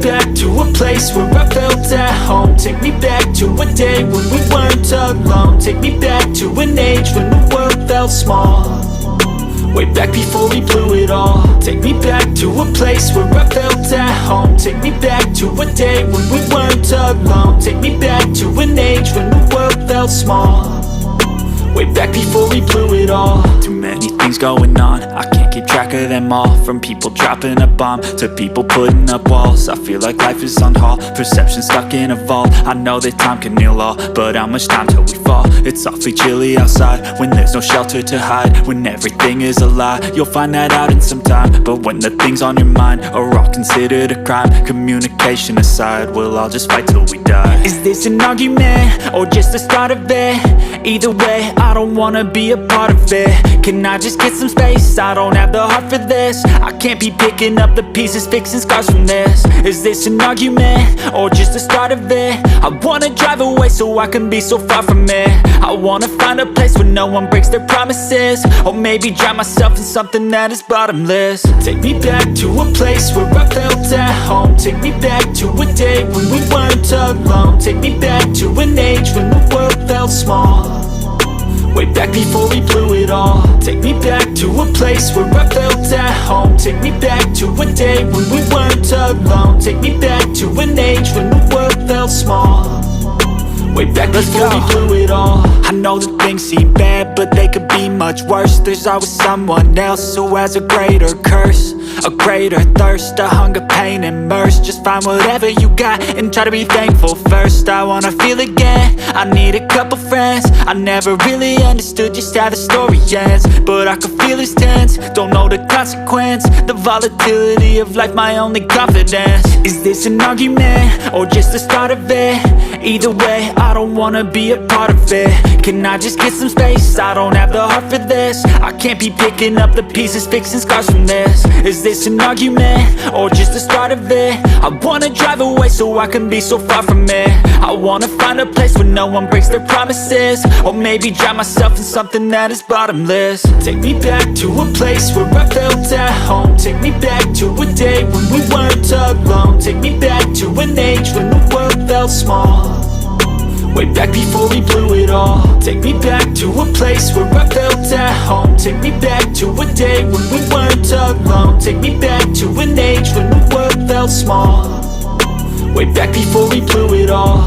back to a place where I felt at home. Take me back to a day when we weren't alone. Take me back to an age when the world felt small. Way back before we blew it all. Take me back to a place where I felt at home. Take me back to a day when we weren't alone. Take me back to an age when the world felt small. Way back before we blew it all. Too many things going on, I can't keep track of them all. From people dropping a bomb to people putting up walls. I feel like life is on hold, perception stuck in a vault. I know that time can heal all, but how much time till we fall? It's awfully chilly outside when there's no shelter to hide. When everything is a lie, you'll find that out in some time. But when the things on your mind are all considered a crime, communication aside, we'll all just fight till we die. Is this an argument or just the start of it? Either way, I don't wanna be a part of it. Can I just get some space? I don't have the heart for this. I can't be picking up the pieces, fixing scars from this. Is this an argument or just the start of it? I wanna drive away so I can be so far from it. I wanna find a place where no one breaks their promises. Or maybe drown myself in something that is bottomless. Take me back to a place where I felt at home. Take me back to a day when we weren't alone. Take me back to an age when the world felt small. Way back before we blew it all. Take me back to a place where I felt at home. Take me back to a day when we weren't alone. Take me back to an age when the world felt small. Way back before we blew it all. I know that things seem bad, but they could be much worse. There's always someone else who has a greater curse, a greater thirst, a hunger, pain, and mercy. Just find whatever you got and try to be thankful first. I wanna feel again, I need a couple friends. I never really understood just how the story ends, but I can feel it's tense, don't know the consequence. The volatility of life, my only confidence. Is this an argument or just the start of it? Either way, I don't wanna be a part of it. Can I just get some space? I don't have the heart for this. I can't be picking up the pieces, fixing scars from this. Is this an argument or just the start of it? I wanna drive away so I can be so far from it. I wanna find a place where no one breaks their promises. Or maybe drown myself in something that is bottomless. Take me back to a place where I felt at home. Take me back to a day when we weren't alone. Take me back to an age when the world felt small. Way back before we blew it all. Take me back to a place where I felt at home. Take me back to a day when we weren't alone. Take me back to an age when the world felt small. Way back before we blew it all.